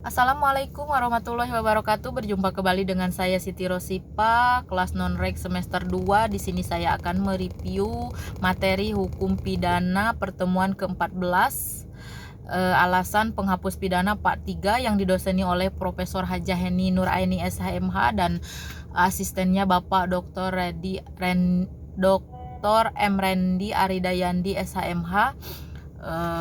Assalamualaikum warahmatullahi wabarakatuh. Berjumpa kembali dengan saya Siti Rosipa, kelas non-reg semester 2. Di sini saya akan mereview materi hukum pidana pertemuan ke-14. Alasan penghapus pidana part 3 yang didoseni oleh Profesor Hajah Heni Nuraini SHMH dan asistennya Bapak Dr. M. Rendi Aridayandi SHMH.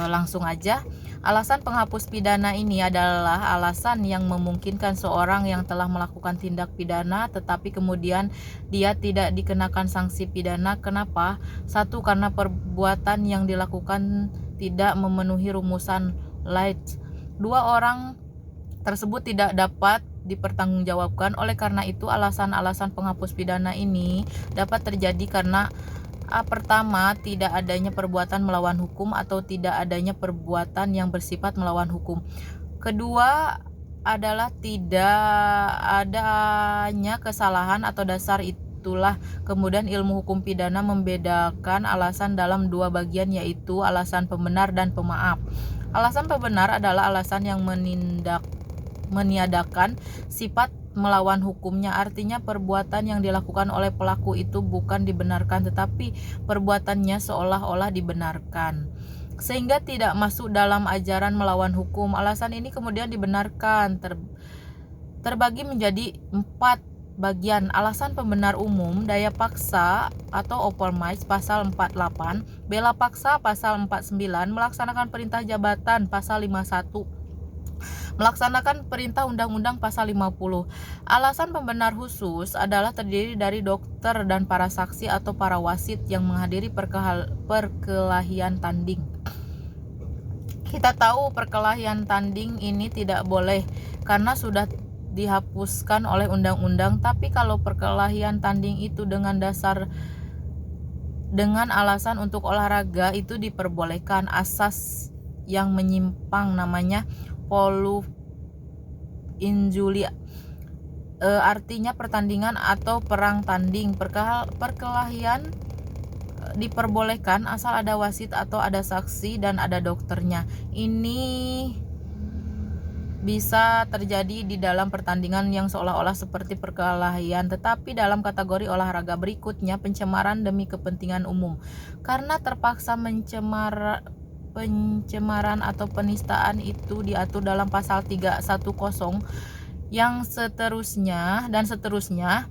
Langsung aja. Alasan penghapus pidana ini adalah alasan yang memungkinkan seorang yang telah melakukan tindak pidana tetapi kemudian dia tidak dikenakan sanksi pidana. Kenapa? Satu, karena perbuatan yang dilakukan tidak memenuhi rumusan light. Dua, orang tersebut tidak dapat dipertanggungjawabkan. Oleh karena itu, alasan-alasan penghapus pidana ini dapat terjadi karena pertama, tidak adanya perbuatan melawan hukum atau tidak adanya perbuatan yang bersifat melawan hukum. Kedua adalah tidak adanya kesalahan atau dasar. Itulah kemudian ilmu hukum pidana membedakan alasan dalam dua bagian, yaitu alasan pembenar dan pemaaf. Alasan pembenar adalah alasan yang meniadakan sifat melawan hukumnya, artinya perbuatan yang dilakukan oleh pelaku itu bukan dibenarkan tetapi perbuatannya seolah-olah dibenarkan, sehingga tidak masuk dalam ajaran melawan hukum. Alasan ini kemudian dibenarkan terbagi menjadi 4 bagian. Alasan pembenar umum, daya paksa atau overmise pasal 48, bela paksa pasal 49, melaksanakan perintah jabatan pasal 51, melaksanakan perintah undang-undang pasal 50. Alasan pembenar khusus adalah terdiri dari dokter dan para saksi atau para wasit yang menghadiri perkelahian tanding. Kita tahu perkelahian tanding ini tidak boleh karena sudah dihapuskan oleh undang-undang, tapi kalau perkelahian tanding itu dengan alasan untuk olahraga itu diperbolehkan. Asas yang menyimpang namanya polu injulia, artinya pertandingan atau perang tanding. Perkelahian diperbolehkan asal ada wasit atau ada saksi dan ada dokternya. Ini bisa terjadi di dalam pertandingan yang seolah-olah seperti perkelahian, tetapi dalam kategori olahraga berikutnya, pencemaran demi kepentingan umum. Karena terpaksa pencemaran atau penistaan itu diatur dalam pasal 310 yang seterusnya dan seterusnya.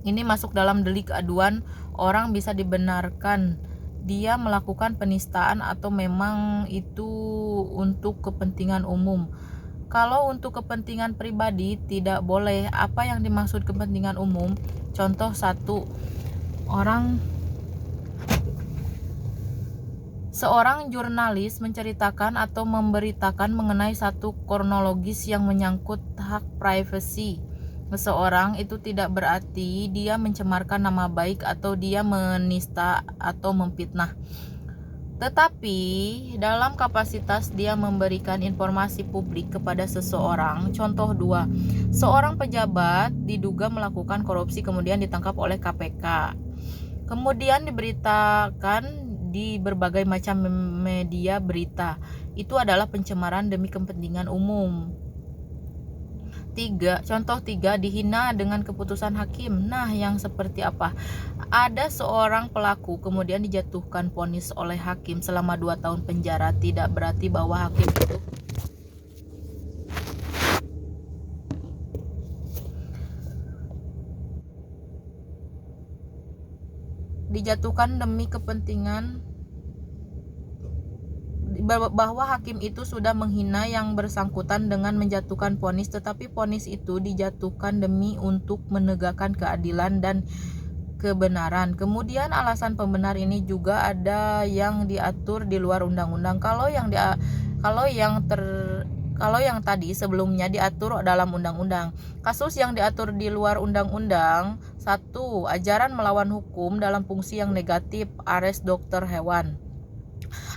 Ini masuk dalam delik aduan. Orang bisa dibenarkan dia melakukan penistaan atau memang itu untuk kepentingan umum. Kalau untuk kepentingan pribadi tidak boleh. Apa yang dimaksud kepentingan umum? Contoh 1, seorang jurnalis menceritakan atau memberitakan mengenai satu kronologis yang menyangkut hak privasi seseorang. Itu tidak berarti dia mencemarkan nama baik atau dia menista atau memfitnah, tetapi dalam kapasitas dia memberikan informasi publik kepada seseorang. Contoh 2, seorang pejabat diduga melakukan korupsi kemudian ditangkap oleh KPK, kemudian diberitakan di berbagai macam media berita. Itu adalah pencemaran demi kepentingan umum. Contoh 3, dihina dengan keputusan hakim. Nah, yang seperti apa? Ada seorang pelaku kemudian dijatuhkan vonis oleh hakim selama 2 tahun penjara. Tidak berarti bahwa hakim itu dijatuhkan demi kepentingan, bahwa hakim itu sudah menghina yang bersangkutan dengan menjatuhkan vonis, tetapi vonis itu dijatuhkan demi untuk menegakkan keadilan dan kebenaran. Kemudian alasan pembenar ini juga ada yang diatur di luar undang-undang. Kalau yang tadi sebelumnya diatur dalam undang-undang. Kasus yang diatur di luar undang-undang: 1, ajaran melawan hukum dalam fungsi yang negatif, ares dokter hewan.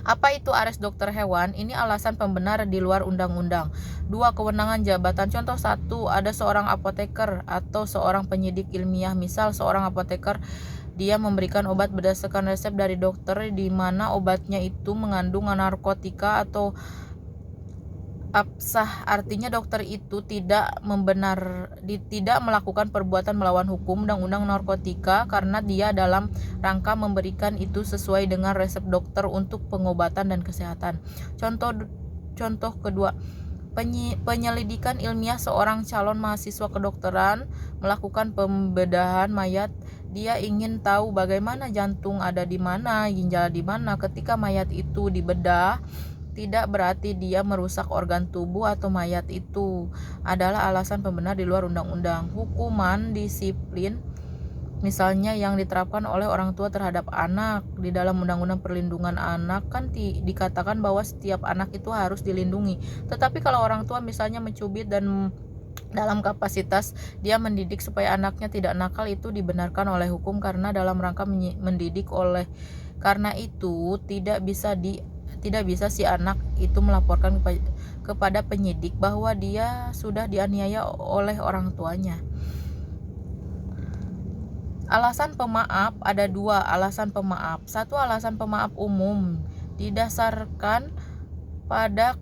Apa itu ares dokter hewan? Ini alasan pembenar di luar undang-undang. 2, kewenangan jabatan. Contoh 1, ada seorang apoteker atau seorang penyidik ilmiah. Misal seorang apoteker, dia memberikan obat berdasarkan resep dari dokter di mana obatnya itu mengandung narkotika atau absah, artinya dokter itu tidak melakukan perbuatan melawan hukum undang-undang narkotika karena dia dalam rangka memberikan itu sesuai dengan resep dokter untuk pengobatan dan kesehatan. Contoh kedua, penyelidikan ilmiah. Seorang calon mahasiswa kedokteran melakukan pembedahan mayat. Dia ingin tahu bagaimana jantung ada di mana, ginjal di mana. Ketika mayat itu dibedah, tidak berarti dia merusak organ tubuh atau mayat itu adalah alasan pembenar di luar undang-undang. Hukuman disiplin misalnya yang diterapkan oleh orang tua terhadap anak di dalam undang-undang perlindungan anak kan dikatakan bahwa setiap anak itu harus dilindungi. Tetapi kalau orang tua misalnya mencubit dan dalam kapasitas dia mendidik supaya anaknya tidak nakal, itu dibenarkan oleh hukum karena dalam rangka mendidik. Oleh karena itu tidak bisa si anak itu melaporkan kepada penyidik bahwa dia sudah dianiaya oleh orang tuanya. Alasan pemaaf, ada dua alasan pemaaf. Satu, alasan pemaaf umum didasarkan pada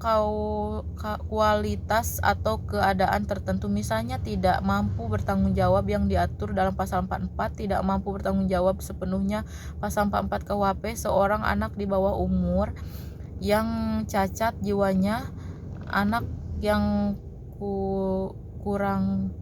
kualitas atau keadaan tertentu, misalnya tidak mampu bertanggung jawab yang diatur dalam pasal 44, tidak mampu bertanggung jawab sepenuhnya pasal 44 KUHP, seorang anak di bawah umur yang cacat jiwanya, anak yang kurang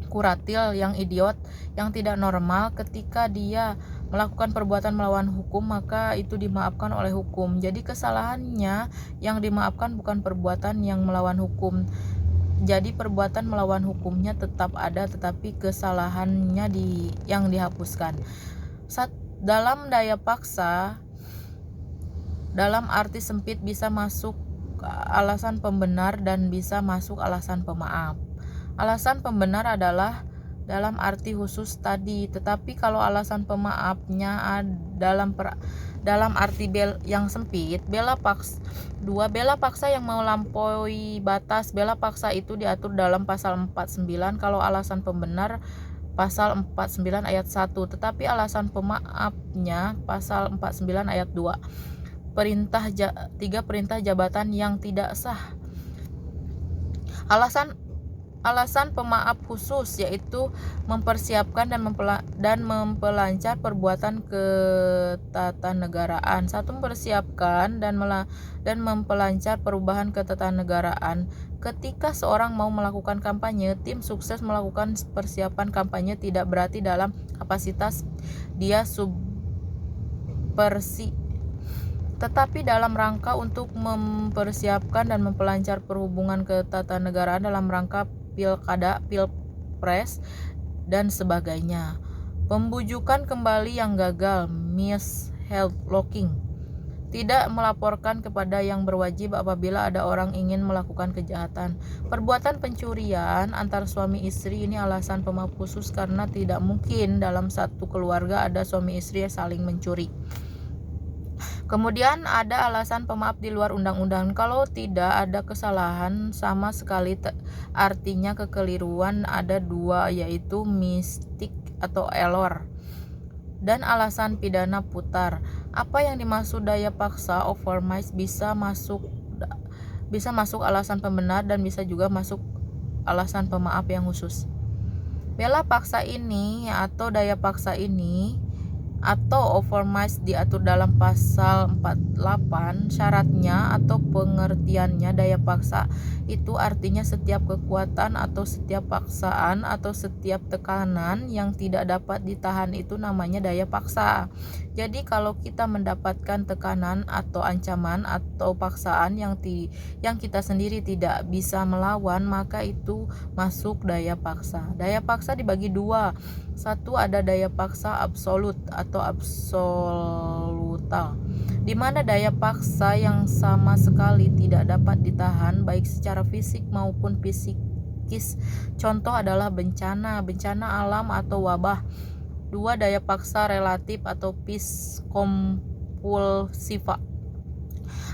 kuratil, yang idiot, yang tidak normal, ketika dia melakukan perbuatan melawan hukum maka itu dimaafkan oleh hukum. Jadi kesalahannya yang dimaafkan bukan perbuatan yang melawan hukum. Jadi perbuatan melawan hukumnya tetap ada, tetapi kesalahannya yang dihapuskan. Dalam daya paksa, dalam arti sempit bisa masuk alasan pembenar dan bisa masuk alasan pemaaf. Alasan pembenar adalah dalam arti khusus tadi, tetapi kalau alasan pemaafnya dalam arti yang sempit, bela paksa yang melampaui batas. Bela paksa itu diatur dalam pasal 49, kalau alasan pembenar pasal 49 ayat 1, tetapi alasan pemaafnya pasal 49 ayat 2. Perintah jabatan yang tidak sah. Alasan pemaaf khusus yaitu mempersiapkan dan memperlancar perbuatan ketatanegaraan. Satu, mempersiapkan dan memperlancar perubahan ketatanegaraan. Ketika seorang mau melakukan kampanye, tim sukses melakukan persiapan kampanye tidak berarti dalam kapasitas dia subversi, tetapi dalam rangka untuk mempersiapkan dan memperlancar perhubungan ketatanegaraan dalam rangka pilkada, pilpres, dan sebagainya. Pembujukan kembali yang gagal, locking. Tidak melaporkan kepada yang berwajib apabila ada orang ingin melakukan kejahatan. Perbuatan pencurian antar suami istri ini alasan pemaaf khusus karena tidak mungkin dalam satu keluarga ada suami istri yang saling mencuri. Kemudian ada alasan pemaaf di luar undang-undang. Kalau tidak ada kesalahan sama sekali, artinya kekeliruan, ada dua, yaitu mistik atau error dan alasan pidana putar. Apa yang dimaksud daya paksa overmise bisa masuk alasan pembenar dan bisa juga masuk alasan pemaaf yang khusus. Bela paksa ini atau daya paksa ini atau overmise diatur dalam pasal 48. Syaratnya atau pengertiannya, daya paksa itu artinya setiap kekuatan atau setiap paksaan atau setiap tekanan yang tidak dapat ditahan, itu namanya daya paksa. Jadi kalau kita mendapatkan tekanan atau ancaman atau paksaan yang kita sendiri tidak bisa melawan, maka itu masuk daya paksa. Daya paksa dibagi dua. Satu, ada daya paksa absolut atau absolutal, di mana daya paksa yang sama sekali tidak dapat ditahan baik secara fisik maupun psikis. Contoh adalah bencana alam atau wabah. Dua, daya paksa relatif atau psikompulsiva.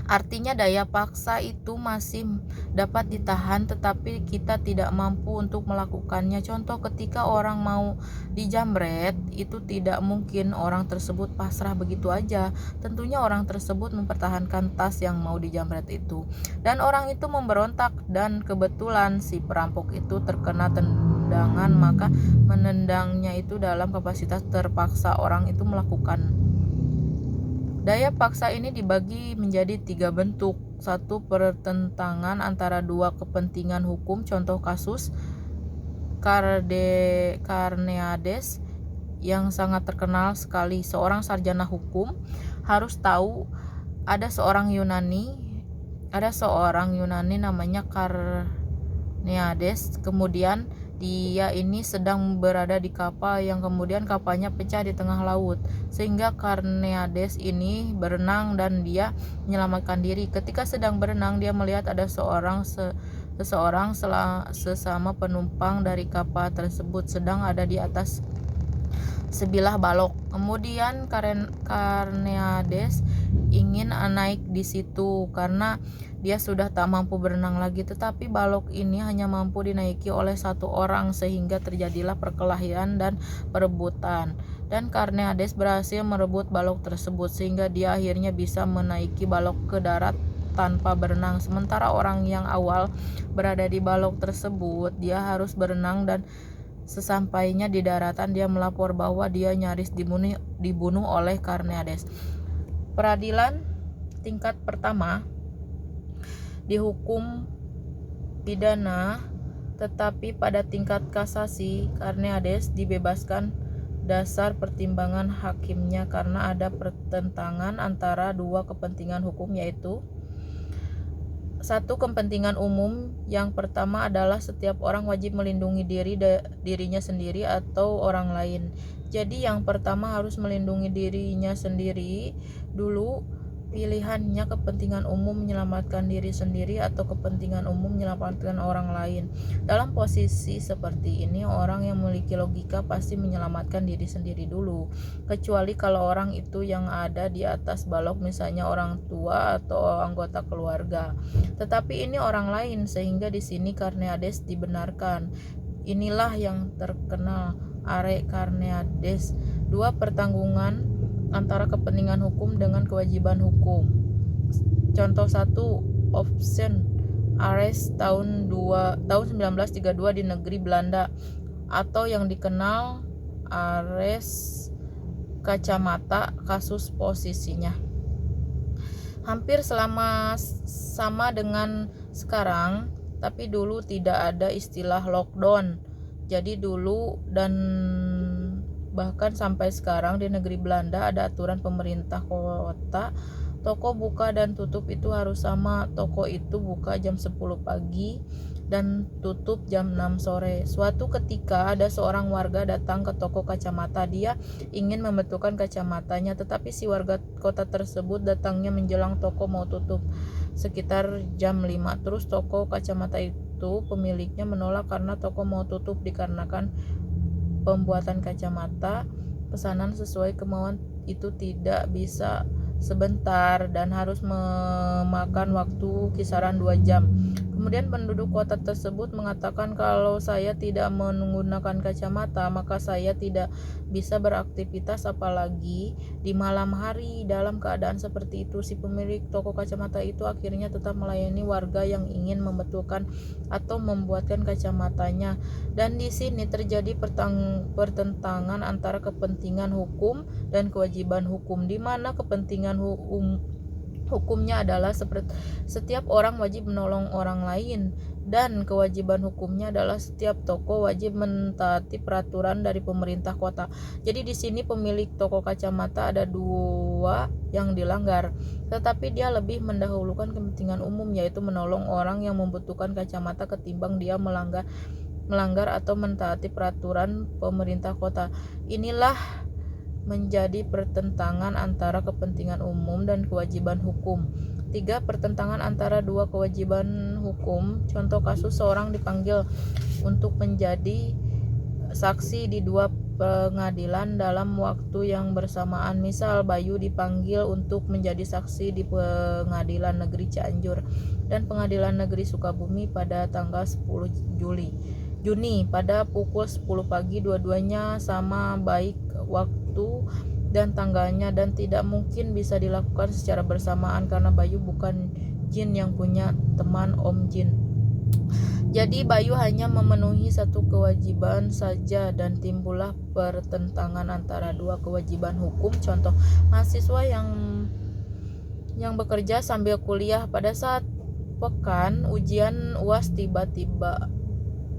Artinya daya paksa itu masih dapat ditahan, tetapi kita tidak mampu untuk melakukannya. Contoh, ketika orang mau dijamret, itu tidak mungkin orang tersebut pasrah begitu aja. Tentunya orang tersebut mempertahankan tas yang mau dijamret itu. Dan orang itu memberontak, dan kebetulan si perampok itu terkena tendangan, maka menendangnya itu dalam kapasitas terpaksa orang itu melakukan. Daya paksa ini dibagi menjadi 3 bentuk. Satu, pertentangan antara dua kepentingan hukum. Contoh kasus Carneades yang sangat terkenal sekali. Seorang sarjana hukum harus tahu ada seorang Yunani namanya Carneades. Kemudian dia ini sedang berada di kapal yang kemudian kapalnya pecah di tengah laut, sehingga Carneades ini berenang dan dia menyelamatkan diri. Ketika sedang berenang, dia melihat ada seseorang sesama penumpang dari kapal tersebut sedang ada di atas sebilah balok. Kemudian Carneades ingin naik di situ karena dia sudah tak mampu berenang lagi, tetapi balok ini hanya mampu dinaiki oleh satu orang, sehingga terjadilah perkelahian dan perebutan. Dan Carneades berhasil merebut balok tersebut, sehingga dia akhirnya bisa menaiki balok ke darat tanpa berenang. Sementara orang yang awal berada di balok tersebut, dia harus berenang, dan sesampainya di daratan dia melapor bahwa dia nyaris dibunuh oleh Carneades. Peradilan tingkat pertama dihukum pidana, tetapi pada tingkat kasasi Carneades dibebaskan dasar pertimbangan hakimnya karena ada pertentangan antara dua kepentingan hukum, yaitu satu, kepentingan umum. Yang pertama adalah setiap orang wajib melindungi dirinya sendiri atau orang lain. Jadi yang pertama harus melindungi dirinya sendiri dulu. Pilihannya kepentingan umum menyelamatkan diri sendiri atau kepentingan umum menyelamatkan orang lain. Dalam posisi seperti ini, orang yang memiliki logika pasti menyelamatkan diri sendiri dulu, kecuali kalau orang itu yang ada di atas balok, misalnya orang tua atau anggota keluarga. Tetapi ini orang lain, sehingga di sini Carneades dibenarkan. Inilah yang terkenal Are Carneades. 2, pertanggungan antara kepentingan hukum dengan kewajiban hukum. Contoh 1, option arrest tahun 1932 di negeri Belanda, atau yang dikenal arrest kacamata. Kasus posisinya hampir sama dengan sekarang, tapi dulu tidak ada istilah lockdown. Jadi dulu dan bahkan sampai sekarang di negeri Belanda ada aturan pemerintah kota, toko buka dan tutup itu harus sama. Toko itu buka jam 10 pagi dan tutup jam 6 sore. Suatu ketika ada seorang warga datang ke toko kacamata. Dia ingin membetulkan kacamatanya, tetapi si warga kota tersebut datangnya menjelang toko mau tutup sekitar jam 5. Terus toko kacamata itu pemiliknya menolak karena toko mau tutup dikarenakan pembuatan kacamata pesanan sesuai kemauan itu tidak bisa sebentar dan harus memakan waktu kisaran 2 jam. Kemudian penduduk kota tersebut mengatakan, kalau saya tidak menggunakan kacamata maka saya tidak bisa beraktivitas apalagi di malam hari. Dalam keadaan seperti itu, si pemilik toko kacamata itu akhirnya tetap melayani warga yang ingin membetulkan atau membuatkan kacamatanya. Dan di sini terjadi pertentangan antara kepentingan hukum dan kewajiban hukum, di mana kepentingan hukumnya adalah setiap orang wajib menolong orang lain, dan kewajiban hukumnya adalah setiap toko wajib mentaati peraturan dari pemerintah kota. Jadi di sini pemilik toko kacamata ada 2 yang dilanggar, tetapi dia lebih mendahulukan kepentingan umum, yaitu menolong orang yang membutuhkan kacamata ketimbang dia melanggar atau mentaati peraturan pemerintah kota. Inilah menjadi pertentangan antara kepentingan umum dan kewajiban hukum. 3, pertentangan antara dua kewajiban hukum. Contoh kasus, seorang dipanggil untuk menjadi saksi di 2 pengadilan dalam waktu yang bersamaan. Misal Bayu dipanggil untuk menjadi saksi di Pengadilan Negeri Cianjur dan Pengadilan Negeri Sukabumi pada tanggal 10 Juni pada pukul 10 pagi. Dua-duanya sama baik waktu dan tanggalnya dan tidak mungkin bisa dilakukan secara bersamaan karena Bayu bukan jin yang punya teman Om Jin. Jadi Bayu hanya memenuhi satu kewajiban saja dan timbullah pertentangan antara dua kewajiban hukum. Contoh, mahasiswa yang bekerja sambil kuliah. Pada saat pekan ujian UAS tiba-tiba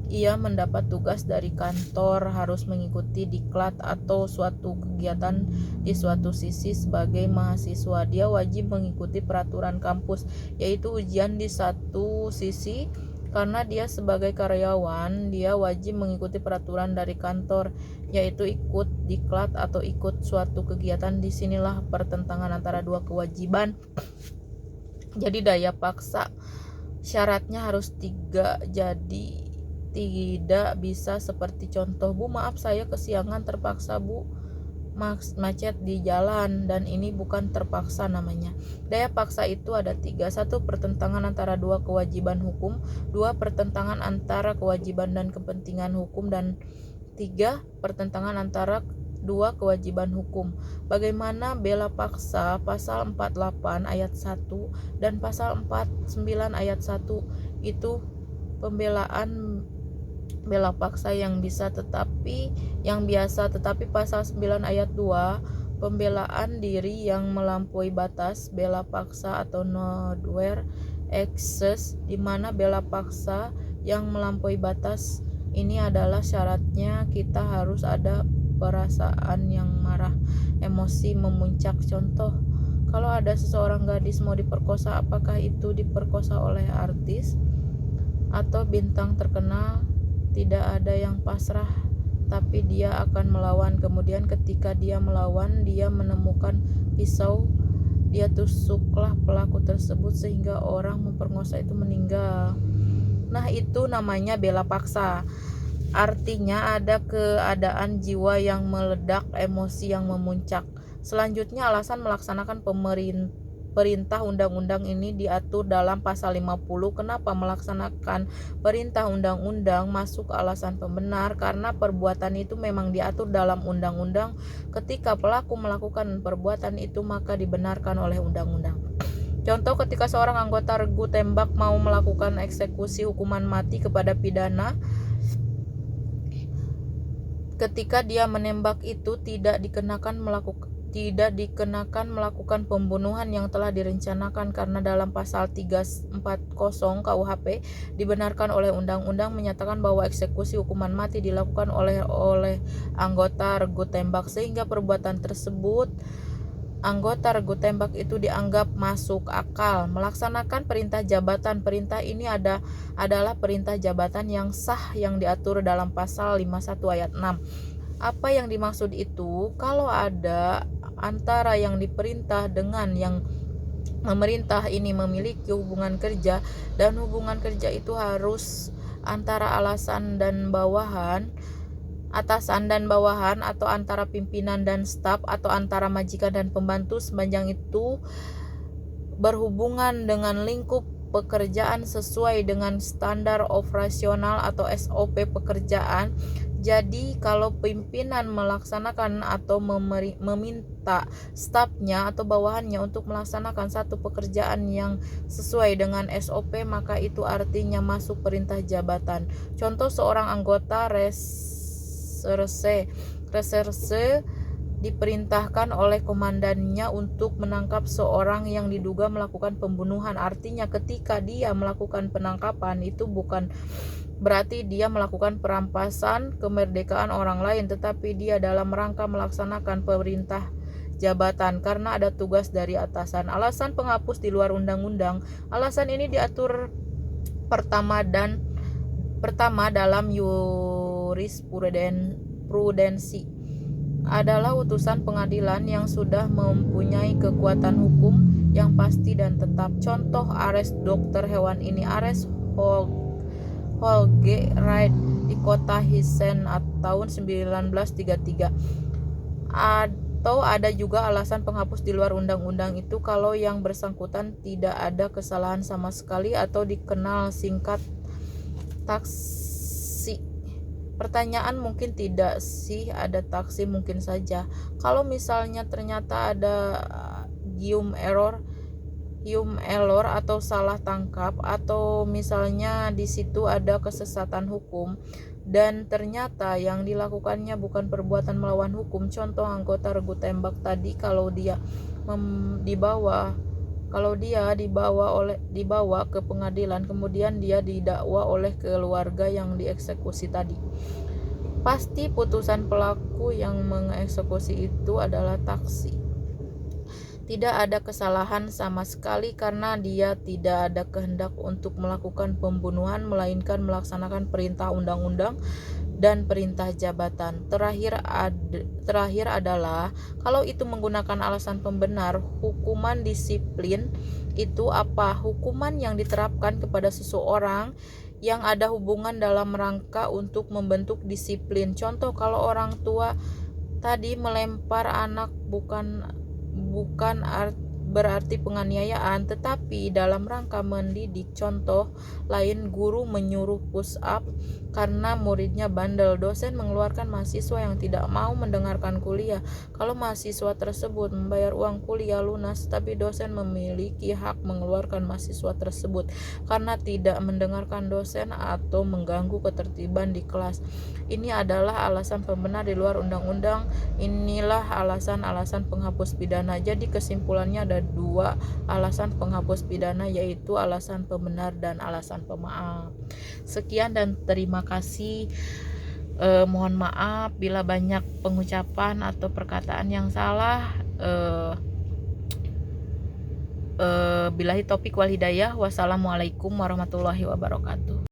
ia mendapat tugas dari kantor harus mengikuti diklat atau suatu kegiatan di suatu sisi. Sebagai mahasiswa dia wajib mengikuti peraturan kampus, yaitu ujian di satu sisi. Karena dia sebagai karyawan, dia wajib mengikuti peraturan dari kantor, yaitu ikut diklat atau ikut suatu kegiatan. Disinilah pertentangan antara dua kewajiban. Jadi daya paksa syaratnya harus 3, jadi tidak bisa seperti contoh, Bu maaf saya kesiangan terpaksa Bu, macet di jalan, dan ini bukan terpaksa namanya. Daya paksa itu ada 3. 1. Pertentangan antara dua kewajiban hukum. 2. Pertentangan antara kewajiban dan kepentingan hukum. Dan 3. Pertentangan antara dua kewajiban hukum. Bagaimana bela paksa? Pasal 48 ayat 1 dan pasal 49 ayat 1 itu pembelaan bela paksa yang biasa, tetapi pasal 9 ayat 2 pembelaan diri yang melampaui batas, bela paksa atau nowhere excess, di mana bela paksa yang melampaui batas ini adalah syaratnya kita harus ada perasaan yang marah, emosi memuncak. Contoh, kalau ada seseorang gadis mau diperkosa, apakah itu diperkosa oleh artis atau bintang terkenal? Tidak ada yang pasrah, tapi dia akan melawan. Kemudian ketika dia melawan, dia menemukan pisau, dia tusuklah pelaku tersebut sehingga orang memperkosa itu meninggal. Nah, itu namanya bela paksa. Artinya ada keadaan jiwa yang meledak, emosi yang memuncak. Selanjutnya, alasan melaksanakan perintah undang-undang ini diatur dalam pasal 50. Kenapa melaksanakan perintah undang-undang masuk alasan pembenar? Karena perbuatan itu memang diatur dalam undang-undang. Ketika pelaku melakukan perbuatan itu maka dibenarkan oleh undang-undang. Contoh, ketika seorang anggota regu tembak mau melakukan eksekusi hukuman mati kepada pidana, ketika dia menembak itu tidak dikenakan melakukan pembunuhan yang telah direncanakan, karena dalam pasal 340 KUHP dibenarkan oleh undang-undang menyatakan bahwa eksekusi hukuman mati dilakukan oleh anggota regu tembak, sehingga perbuatan tersebut anggota regu tembak itu dianggap masuk akal. Melaksanakan perintah jabatan. Perintah ini adalah perintah jabatan yang sah yang diatur dalam pasal 51 ayat 6. Apa yang dimaksud itu? Kalau ada antara yang diperintah dengan yang memerintah ini memiliki hubungan kerja, dan hubungan kerja itu harus antara atasan dan bawahan, atau antara pimpinan dan staf, atau antara majikan dan pembantu, sepanjang itu berhubungan dengan lingkup pekerjaan sesuai dengan standar operasional atau SOP pekerjaan. Jadi kalau pimpinan melaksanakan atau meminta stafnya atau bawahannya untuk melaksanakan satu pekerjaan yang sesuai dengan SOP, maka itu artinya masuk perintah jabatan. Contoh, seorang anggota reserse diperintahkan oleh komandannya untuk menangkap seorang yang diduga melakukan pembunuhan. Artinya ketika dia melakukan penangkapan itu bukan berarti dia melakukan perampasan kemerdekaan orang lain, tetapi dia dalam rangka melaksanakan perintah jabatan karena ada tugas dari atasan. Alasan penghapus di luar undang-undang. Alasan ini diatur pertama dalam jurisprudensi adalah utusan pengadilan yang sudah mempunyai kekuatan hukum yang pasti dan tetap. Contoh, ares dokter hewan ini, ares Holge Wright di kota Hessen tahun 1933. Atau ada juga alasan penghapus di luar undang-undang itu kalau yang bersangkutan tidak ada kesalahan sama sekali atau dikenal singkat taksi. Pertanyaan mungkin tidak sih ada taksi, mungkin saja. Kalau misalnya ternyata ada human error atau salah tangkap, atau misalnya di situ ada kesesatan hukum dan ternyata yang dilakukannya bukan perbuatan melawan hukum, contoh anggota regu tembak tadi, kalau dia dibawa ke pengadilan, kemudian dia didakwa oleh keluarga yang dieksekusi tadi, pasti putusan pelaku yang mengeksekusi itu adalah taksi. Tidak ada kesalahan sama sekali karena dia tidak ada kehendak untuk melakukan pembunuhan, melainkan melaksanakan perintah undang-undang dan perintah jabatan. Terakhir adalah kalau itu menggunakan alasan pembenar, hukuman disiplin itu apa? Hukuman yang diterapkan kepada seseorang yang ada hubungan dalam rangka untuk membentuk disiplin. Contoh, kalau orang tua tadi melempar anak bukan berarti penganiayaan, tetapi dalam rangka mendidik. Contoh lain, guru menyuruh push up karena muridnya bandel. Dosen mengeluarkan mahasiswa yang tidak mau mendengarkan kuliah. Kalau mahasiswa tersebut membayar uang kuliah lunas, tapi dosen memiliki hak mengeluarkan mahasiswa tersebut karena tidak mendengarkan dosen atau mengganggu ketertiban di kelas. Ini adalah alasan pembenar di luar undang-undang. Inilah alasan-alasan penghapus pidana. Jadi kesimpulannya ada dua alasan penghapus pidana, yaitu alasan pembenar dan alasan pemaaf. Sekian dan terima kasih. Mohon maaf bila banyak pengucapan atau perkataan yang salah. Billahi taufik wal hidayah. Wassalamualaikum warahmatullahi wabarakatuh.